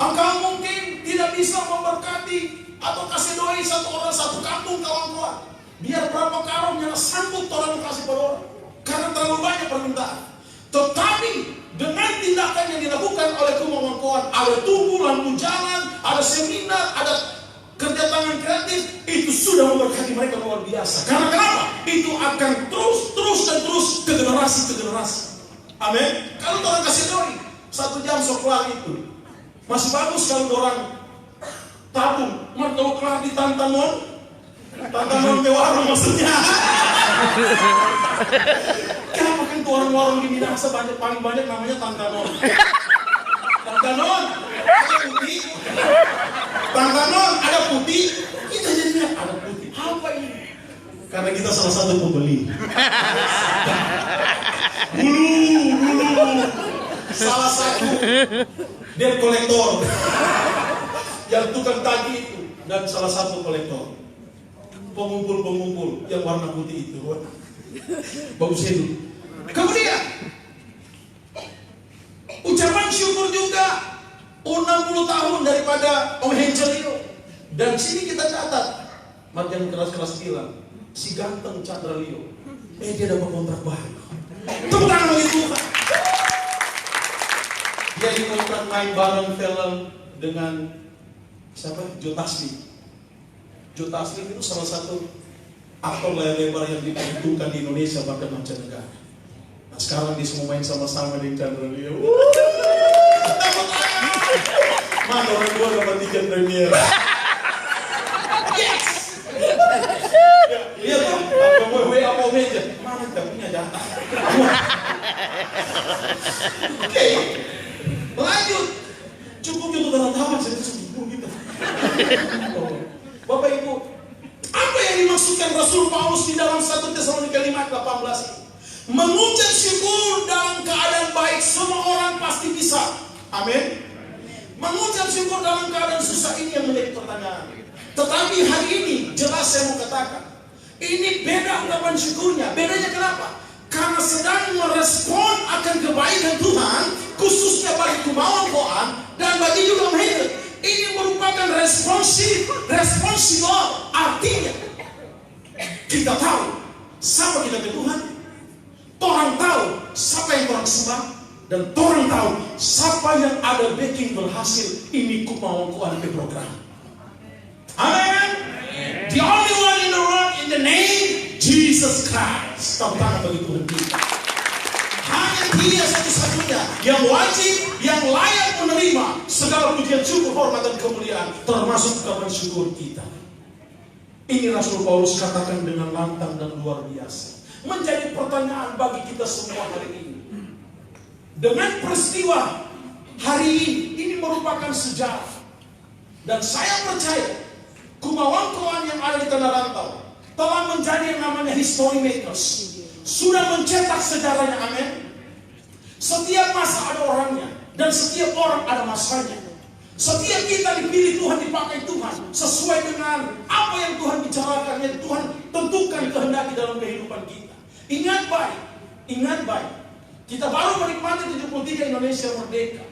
Engkau mungkin tidak bisa memberkati atau kasih doi satu orang satu kampung kawan-kawan. Biar berapa karung yang sanggup orang kasih pada orang. Karena terlalu banyak permintaan. Tetapi dengan tindakan yang dilakukan oleh kawan-kawan, ada tubuh, lampu jalan, ada seminar, ada kerja tangan kreatif, itu sudah memberkati mereka luar biasa. Karena kenapa? Itu akan terus ke generasi ke generasi. Amin. Kalau orang kasih doi 1 jam sekelar itu masih bagus kalau orang tabung. Kalau kelar di tantanon ke warung maksudnya. Kenapa kan tuh warung-warung di Minahasa paling banyak namanya tantanon. Tantanon ada putih. Tantanon ada putih. Kita jadinya ada putih. Apa ini? Karena kita salah satu pembeli. Bulu. Salah satu debt kolektor yang tukang tagih itu, dan salah satu kolektor pengumpul yang warna putih itu. Bagus itu. Kemudian ucapan syukur juga 60 tahun daripada Om Hengelio. Dan sini kita catat, Marjan keras-keras bilang si ganteng Chandra Leo dia dapat kontrak baru. Tepuk tangan bagi Tuhan. Dia dikontrak main bareng film dengan siapa? Joe Taslim. Joe Taslim itu salah satu aktor layar lebar yang diperhitungkan di Indonesia bahkan mancanegara. Nah sekarang dia semua main sama-sama dengan Chandra Leo. Mana orang tua dapat tiket premier. Yes. Iya tuh, apa meja? Mana tidak punya jatah. Oke. Lanjut, cukup tanda tangan saya sembuh gitu. Bapak Ibu, apa yang dimaksudkan Rasul Paulus di dalam 1 Tesalonika 5:18? Mengucap syukur dalam keadaan baik, semua orang pasti bisa. Amin. Mengucap syukur dalam keadaan susah ini yang menjadi pertanyaan. Tetapi hari ini jelas saya mau katakan, ini beda ungkapan syukurnya. Bedanya kenapa? Karena sedang merespon akan kebaikan Tuhan, khususnya bagi kemauan dan bagi juga Maher. Ini merupakan responsible. Artinya kita tahu siapa kita ke Tuhan, orang tahu siapa yang orang sembah, dan orang tahu siapa yang ada backing berhasil. Ini kemauan ke program. Amen. The only one in the world in the name Jesus Christ. Tantangan bagi Tuhan kita. Hanya Dia satu-satunya yang wajib, yang layak menerima segala pujian, syukur, hormat dan kemuliaan, termasuk kabar syukur kita. Ini Rasul Paulus katakan dengan lantang dan luar biasa. Menjadi pertanyaan bagi kita semua hari ini. Dengan peristiwa hari ini merupakan sejarah. Dan saya percaya kawan-kawan yang ada di tanah rantau telah menjadi yang namanya history makers. Sudah mencetak sejarahnya, amin. Setiap masa ada orangnya, dan setiap orang ada masanya. Setiap kita dipilih Tuhan, dipakai Tuhan sesuai dengan apa yang Tuhan bicarakan, yang Tuhan tentukan kehendaki dalam kehidupan kita. Ingat baik, Kita baru menikmati 73 Indonesia merdeka,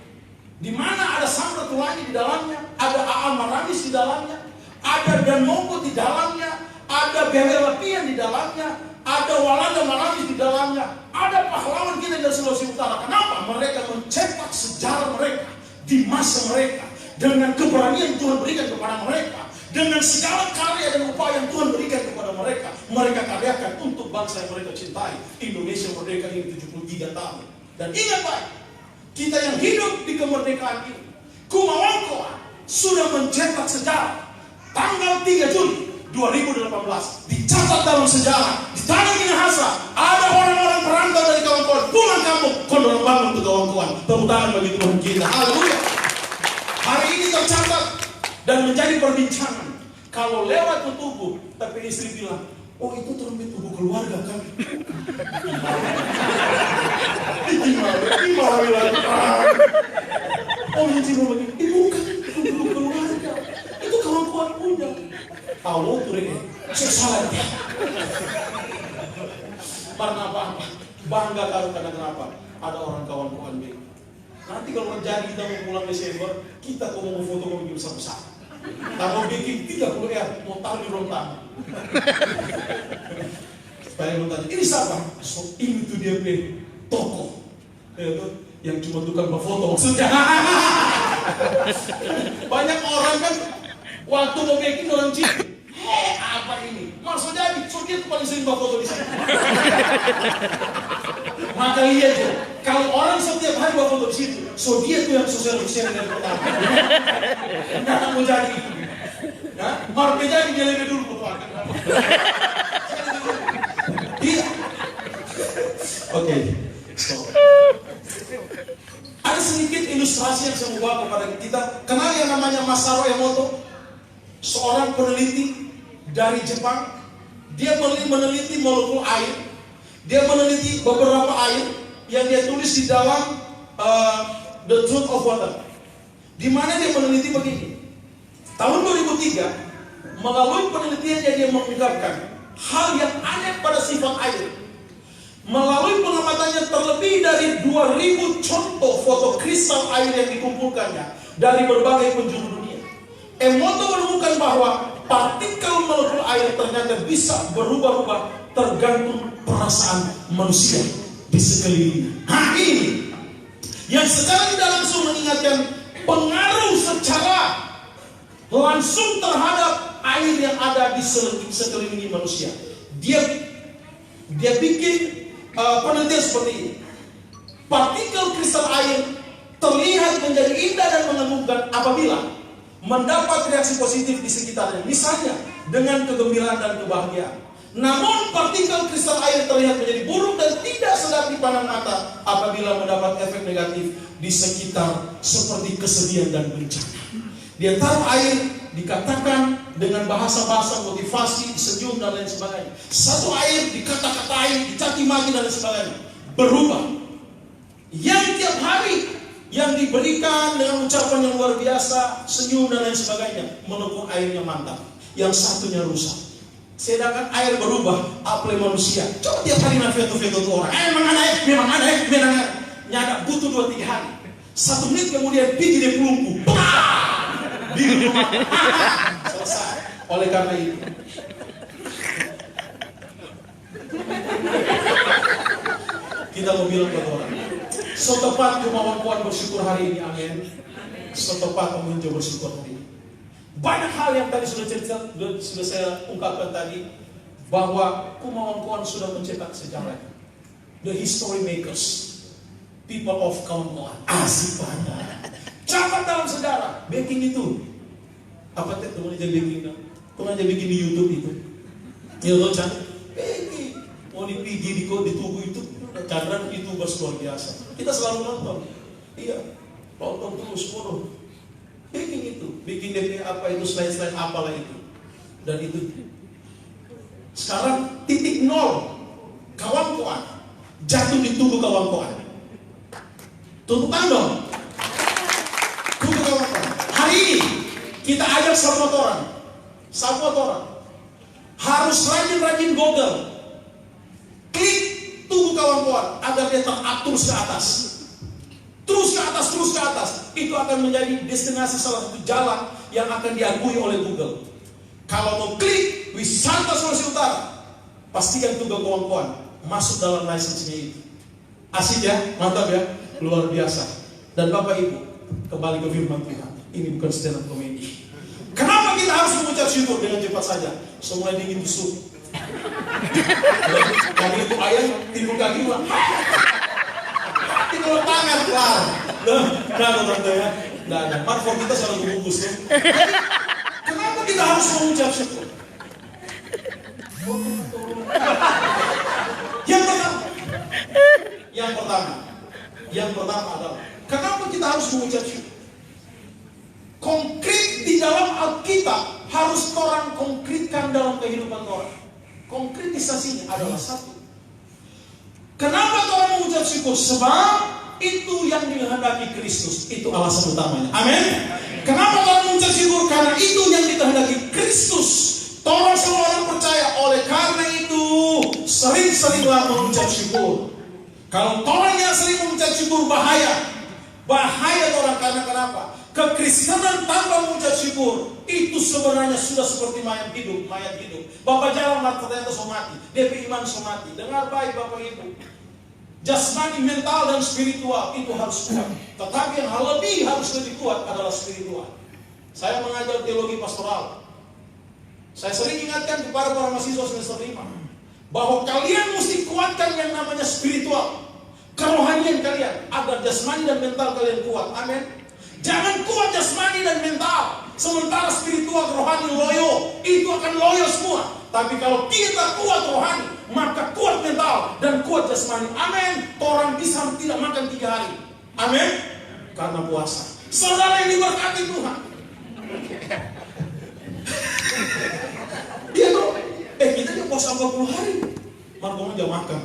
di mana ada Samratulangi di dalamnya, ada A.A. Maramis di dalamnya, ada Danmogo di dalamnya, ada Bela Pian di dalamnya, ada Walanda Maramis di dalamnya, ada pahlawan kita dari Sulawesi Utara. Kenapa? Mereka mencetak sejarah mereka di masa mereka dengan keberanian Tuhan berikan kepada mereka, dengan segala karya dan upaya yang Tuhan berikan kepada mereka. Mereka karyakan untuk bangsa yang mereka cintai. Indonesia merdeka ini 73 tahun. Dan ingat baik, kita yang hidup di kemerdekaan ini, Kumawangkoa sudah mencetak sejarah. Tanggal 3 Juli 2018 dicatat dalam sejarah di Tanah Minahasa, ada orang-orang perantau dari kawan-kawan pulang kampung kondor bangun ke kawan-kawan. Tepuk tangan bagi Tuhan kita. Haleluya. Hari ini tercatat dan menjadi perbincangan. Kalau lewat ke tubuh, tapi istri bilang, oh itu trompet tubuh keluarga kan? Gimana bilang? Oh ini begini, bukan tubuh keluarga, itu kawan-kawan punya. Tahu tuh ini, saya salah dia. Karena apa? Bangga karena kenapa? Ada orang kawan-kawan ini. Nanti kalau terjadi kita mau pulang Desember, kita kok mau foto mau bikin besar-besar. Kalau bikin 30 R, mau taruh di ruang tamu. Supaya mau tanya, ini siapa? So, ini tuh dia punya toko. Yang cuma tukang berfoto maksudnya. Banyak orang kan waktu mau bikin orang cium. Apa ini? Maksudnya so dia tuh paling sering berfoto di sana. Maka lihat tuh, kalau orang setiap hari berfoto di situ, so dia tuh yang sosial dari pertama. Nggak mau jadi. Nah, mau jadi dia lebih dulu foto. Dia. Oke, stop. Ada sedikit ilustrasi yang saya mau bawa kepada kita. Kenal yang namanya Masaru Emoto, seorang peneliti dari Jepang. Dia meneliti molekul air. Dia meneliti beberapa air yang dia tulis di dalam The Truth of Water. Di mana dia meneliti begini. Tahun 2003, melalui penelitiannya dia mengungkapkan hal yang aneh pada sifat air. Melalui pengamatannya terlebih dari 2000 contoh foto kristal air yang dikumpulkannya dari berbagai penjuru dunia. Emoto menemukan bahwa partikel molekul air ternyata bisa berubah-ubah tergantung perasaan manusia di sekelilingnya. Nah ini yang secara tidak langsung mengingatkan pengaruh secara langsung terhadap air yang ada di sekeliling manusia. Dia bikin penelitian seperti ini. Partikel kristal air terlihat menjadi indah dan mengemukkan apabila mendapat reaksi positif di sekitarnya, misalnya dengan kegembiraan dan kebahagiaan. Namun partikel kristal air terlihat menjadi buruk dan tidak sedap dipandang mata apabila mendapat efek negatif di sekitar seperti kesedihan dan bencana. Dia taruh air dikatakan dengan bahasa-bahasa motivasi, senyum dan lain sebagainya. Satu air dikata-katain, dicaci maki dan lain sebagainya. Berubah. Yang tiap hari yang diberikan dengan ucapan yang luar biasa, senyum dan lain sebagainya, menekuk airnya mantap. Yang satunya rusak. Sedangkan air berubah, apalagi manusia. Coba tiap hari veto-veto tuh orang. Memang ada. Nyada butuh 2-3 hari. 1 menit kemudian pergi dia pelumpuh. Di rumah. Selesai. Oleh karena itu, kita mau bilang ke orang, setepat kemampuan bersyukur hari ini, amin. Setepat menunjuk bersyukur hari ini. Banyak hal yang tadi sudah saya ungkapkan tadi, bahwa kemampuan sudah mencetak sejarah. The history makers, people of kawan-kawan, asik banget. Catat dalam sejarah, baking itu. Apa teman aja baking? Teman aja bikin di YouTube itu. Ya lo cantik, baking. Mau dipigi di tubuh itu, cadran itu luar biasa. Kita selalu nonton. Iya, nonton terus bodoh. Baking itu, bikin DP apa itu, slide-slide apalah itu. Dan itu sekarang titik nol kawan-kawan jatuh di tubuh kawan-kawan. Tepuk tangan dong. Tubuh kawan-kawan. Hari ini kita ajak sahabat orang harus rajin-rajin Google, klik tubuh kawan-kawan agar dia teratur ke atas. Terus ke atas, terus ke atas. Itu akan menjadi destinasi salah satu jalan yang akan diakui oleh Google. Kalau mau klik wisata Sulawesi Utara, pastikan juga kawan-kawan masuk dalam lisensinya itu. Asik ya, mantap ya, luar biasa. Dan Bapak Ibu, kembali ke firman Tuhan. Ini bukan stand up comedy. Kenapa kita harus mengucap syukur? Dengan cepat saja, semua dingin busuk. Kali itu ayam timbul kaki mah. Timbul tangan kelar. Nah, tante ya. Nah, platform kita selalu bungkus ya. Kenapa kita harus mengucap syukur? Yang pertama adalah kenapa kita harus mengucap syukur? Konkret di dalam Alkitab harus orang konkretkan dalam kehidupan orang. Konkretisasinya adalah satu. Kenapa orang mengucap syukur? Sebab itu yang dikehendaki Kristus. Itu alasan utamanya. Amin. Kenapa orang mengucap syukur? Karena itu yang dikehendaki Kristus. Orang semua orang percaya. Oleh karena itu sering-seringlah mengucap syukur. Kalau orang yang sering mengucap syukur bahaya. Bahaya orang, karena kenapa? Kekristenan tanpa mengucap syukur itu sebenarnya sudah seperti mayat hidup. Bapak jalan ternyata somati, DP iman somati. Dengar baik Bapak Ibu, jasmani, mental dan spiritual itu harus kuat. Tetapi yang harus lebih kuat adalah spiritual. Saya mengajar teologi pastoral. Saya sering ingatkan kepada para mahasiswa semester 5 bahwa kalian mesti kuatkan yang namanya spiritual, kerohanian kalian, agar jasmani dan mental kalian kuat. Amin. Jangan kuat jasmani dan mental, sementara spiritual rohani loyo, itu akan loyo semua. Tapi kalau kita kuat rohani, maka kuat mental dan kuat jasmani. Amin. Orang bisa tidak makan 3 hari. Amin. Karena puasa. Saudara yang diberkati Tuhan. Iya toh? Kita dia puasa 40 hari. Marco jangan makan.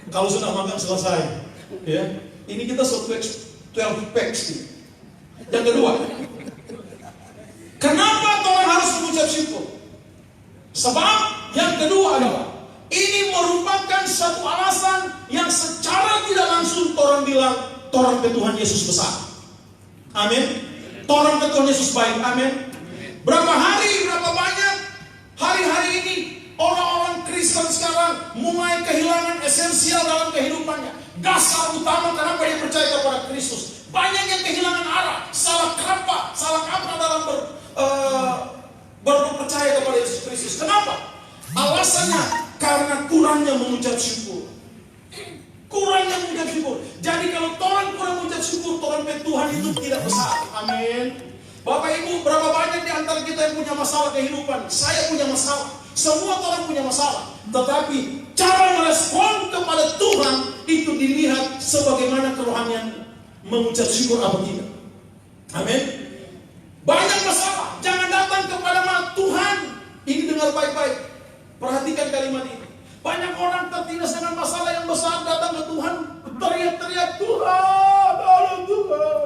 Kalau sudah makan selesai. Ya. Ini kita 12 packs. Yang kedua, kenapa orang harus mengucap syukur? Sebab yang kedua adalah ini merupakan satu alasan yang secara tidak langsung orang bilang orang ke Tuhan Yesus besar. Amin. Orang ke Tuhan Yesus baik. Amin. Berapa banyak hari-hari ini orang-orang Kristen sekarang mulai kehilangan esensial dalam kehidupannya. Dasar utama kenapa dia percaya kepada Kristus. Banyak yang kehilangan arah, salah kaprah dalam berpercaya kepada Yesus Kristus. Kenapa? Alasannya karena kurangnya mengucap syukur. Jadi kalau orang kurang mengucap syukur, orang Tuhan itu tidak besar. Amin. Bapak Ibu, berapa banyak di antara kita yang punya masalah kehidupan? Saya punya masalah. Semua orang punya masalah. Tetapi cara merespon kepada Tuhan itu dilihat sebagaimana kerohanian mengucap syukur apa tidak. Amin. Banyak masalah, jangan datang kepada Tuhan. Ini dengar baik-baik. Perhatikan kalimat ini. Banyak orang tertindas dengan masalah yang besar, datang ke Tuhan, teriak-teriak, Tuhan, tolong Tuhan.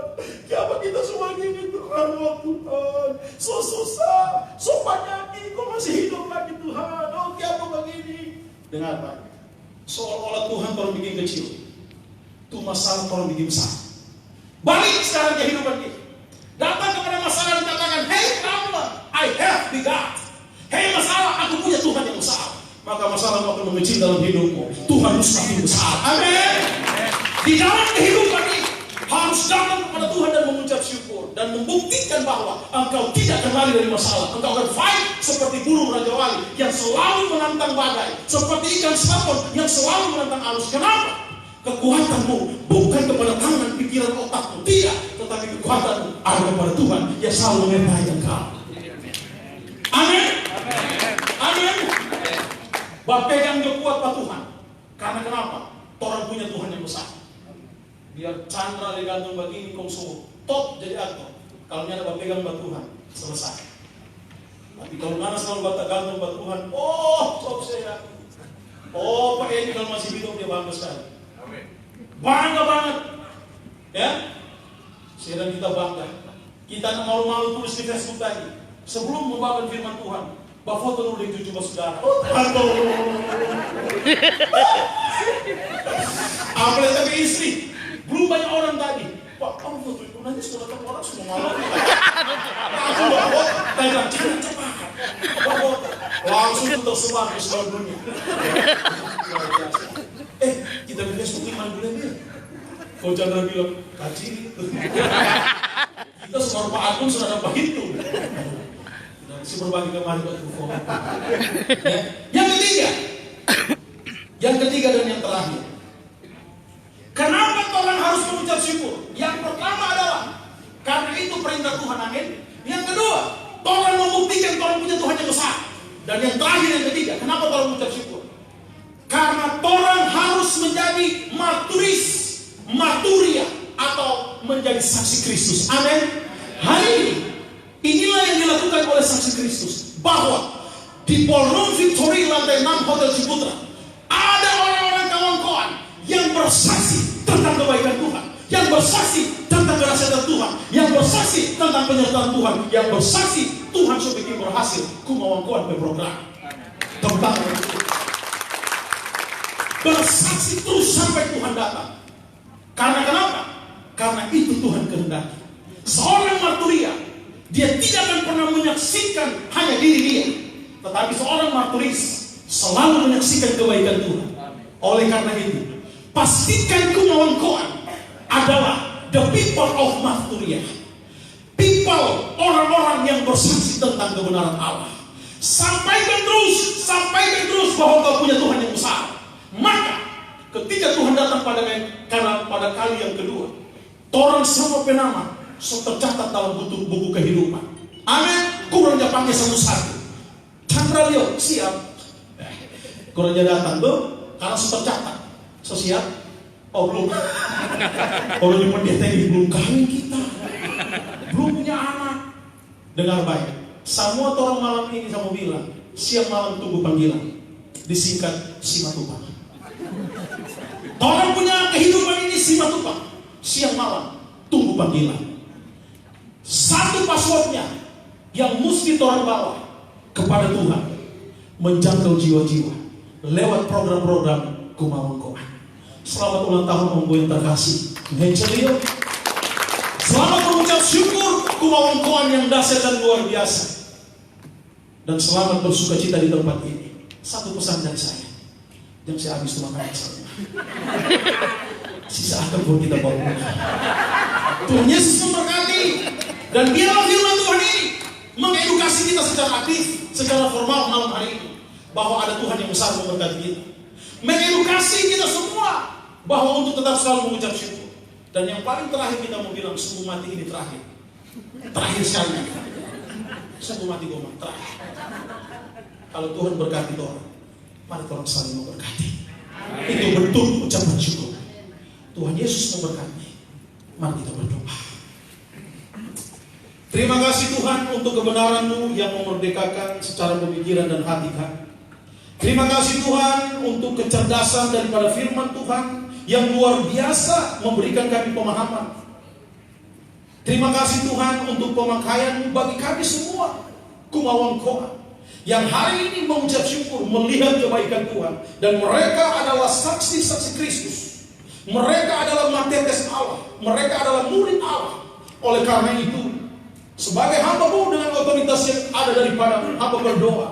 Kenapa kita semua gini Tuhan, oh Tuhan, so susah, so banyak, kok masih hidup lagi Tuhan, oh kenapa begini. Dengar baik. Seolah-olah Tuhan kalau bikin kecil, itu masalah kalau bikin besar. Balik sekarang kehidupan kita. Datang kepada masalah dan katakan, hey problem, I have the God. Hey masalah, aku punya Tuhan yang besar. Maka masalah akan mengecil dalam hidupmu. Tuhan semakin besar. Amin. Di dalam kehidupan ini harus datang kepada Tuhan dan mengucap syukur dan membuktikan bahwa engkau tidak akan lari dari masalah. Engkau akan fight seperti burung Raja Wali yang selalu menantang badai, seperti ikan serpong yang selalu menantang arus. Kenapa? Kekuatanmu bukan kepada tangan, pikiran, otakmu, tidak, tetapi kekuatanmu ada kepada Tuhan yang selalu menyertai engkau. Amin. Amin. Pegang dia kuat Pak Tuhan. Karena kenapa? Orang punya Tuhan yang besar. Biar Chandra digantung begini, kau suruh top jadi aktor. Kalau ada pegang Pak Tuhan, selesai. Tapi kalau mana selalu gantung Pak Tuhan, oh top saya. Oh Pak Edi kalau masih hidup dia bangga sekali. Bangga banget. Ya. Sedang kita bangga. Kita malu-malu tulis di Facebook tadi. Sebelum membawakan firman Tuhan, foto dulu di cucu saudara. Oh, aduh. Apalagi tapi istri. Belum banyak orang tadi. Pak, kamu foto itu nanti sudah ketemu orang semua malam. Aku bawa, tanya cepat. Langsung itu tersebar ke seluruh dunia. Kita di Facebook 5 bulan ya. Kalau Chandra bilang, kacir itu. Kita semua Pak Agung sudah dapat itu. Dan si berbagi kemarin buat info. Yang ketiga dan yang terakhir. Kenapa orang harus mengucap syukur? Yang pertama adalah karena itu perintah Tuhan, amin. Yang kedua, orang membuktikan orang punya Tuhan yang besar. Dan yang terakhir, yang ketiga, kenapa orang mengucap syukur? Karena orang harus menjadi marturia atau menjadi saksi Kristus. Amin. Hari ini, inilah yang dilakukan oleh saksi Kristus. Bahwa di Ballroom Victory lantai 6 Hotel Ciputra ada orang-orang kawan-kawan yang bersaksi tentang kebaikan Tuhan, yang bersaksi tentang kerahasiaan Tuhan, yang bersaksi tentang penyertaan Tuhan, yang bersaksi Tuhan sudah bikin berhasil kumawangkuan berprogram tentang bersaksi terus sampai Tuhan datang. Karena kenapa? Karena itu Tuhan kehendaki. Seorang marturia, dia tidak akan pernah menyaksikan hanya diri dia, tetapi seorang marturis selalu menyaksikan kebaikan Tuhan. Oleh karena itu, pastikan kumawangkuan adalah the people of marturia. People, orang-orang yang bersaksi tentang kebenaran Allah. Sampaikan terus bahwa kau punya Tuhan yang besar. Maka ketika Tuhan datang pada kali yang kedua, orang semua penama tercatat dalam buku kehidupan. Amin. Kurangnya pakai satu-satu. Chandra Leo siap. Kurangnya datang tuh karena tercatat. So siap. Oh belum. Orang yang pendeta ini belum kawin kita, belum punya anak. Dengar baik. Semua orang malam ini kamu bilang siap malam tunggu panggilan. Disingkat Simatupang. Orang punya kehidupan ini Simatupang. Siang malam tunggu panggilan. Satu passwordnya yang mesti orang bawa kepada Tuhan, menjangkau jiwa-jiwa lewat program-program kumawangkuan. Selamat ulang tahun Om yang terkasih. Mencelio. Selamat mengucap syukur kumawangkuan yang dahsyat dan luar biasa. Dan selamat bersuka cita di tempat ini. Satu pesan dari saya yang saya habis itu makan saya. Sisa akan buat kita bawa. Tuhan Yesus memberkati. Dan biarlah firman Tuhan ini mengedukasi kita secara aktif, secara formal malam hari ini, bahwa ada Tuhan yang besar memberkati kita. Mengedukasi kita semua bahwa untuk tetap selalu mengucap syukur. Dan yang paling terakhir kita mau bilang, sungguh mati ini terakhir. Terakhir sekali. Sungguh mati gue terakhir. Kalau Tuhan berkati orang, mari orang saling memberkati. Itu betul ucapan syukur. Tuhan Yesus memberkati. Mari kita berdoa. Terima kasih Tuhan untuk kebenaran-Mu yang memerdekakan secara pemikiran dan hati kami. Terima kasih Tuhan untuk kecerdasan daripada firman Tuhan yang luar biasa memberikan kami pemahaman. Terima kasih Tuhan untuk pemakaian-Mu bagi kami semua kumawangkuan yang hari ini mengucap syukur melihat kebaikan Tuhan, dan mereka adalah saksi-saksi Kristus. Mereka adalah matetes Allah, mereka adalah murid Allah. Oleh karena itu, sebagai hamba-Mu dengan otoritas yang ada daripada hamba berdoa,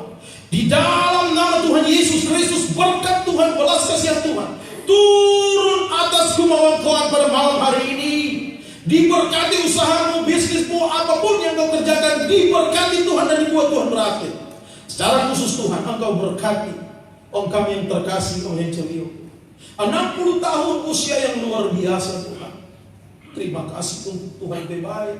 di dalam nama Tuhan Yesus Kristus, berkat Tuhan, belas kasihan Tuhan turun atas kumawangkuan pada malam hari ini. Diberkati usahamu, bisnismu, apapun yang kau kerjakan, diberkati Tuhan dan dibuat Tuhan berhasil. Secara khusus Tuhan, Engkau berkati Om kami yang terkasih, Om Hencelio, 60 tahun usia yang luar biasa Tuhan. Terima kasih untuk Tuhan terbaik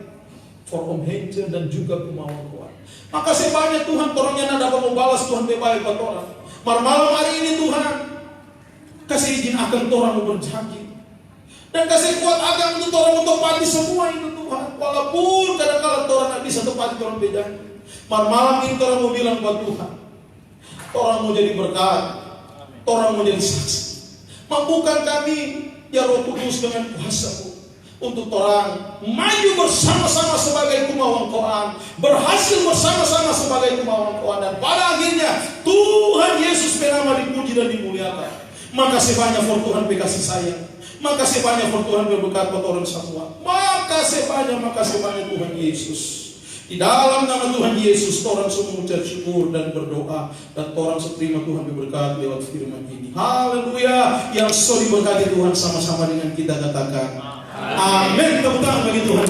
for Om Hencel dan juga kumawangkuan. Makasih banyak Tuhan, orangnya tidak dapat membalas Tuhan terbaik buat orang. Malam hari ini Tuhan, kasih izin akan orang berjanji. Dan kasih kuat agama untuk orang mentepati semua itu Tuhan. Walaupun kadang-kadang orang tidak bisa tepati orang bedanya. Malam ini orang mau bilang buat Tuhan, orang mau jadi berkat, orang mau jadi saksi. Mampukan kami ya Roh Kudus dengan kuasa-Mu. untuk orang maju bersama-sama sebagai kumawang Tuhan, berhasil bersama-sama sebagai kumawang Tuhan, dan pada akhirnya Tuhan Yesus nama dipuji dan dimuliakan. Makasih banyak for Tuhan berkasih sayang. Makasih banyak for Tuhan berberkat buat orang semua. Makasih banyak Tuhan Yesus. Di dalam nama Tuhan Yesus, orang semua mengucap syukur dan berdoa, dan orang seterima Tuhan berberkat lewat firman ini. Haleluya. Yang sorry berkati Tuhan sama-sama dengan kita katakan amin. Tepuk tangan bagi Tuhan.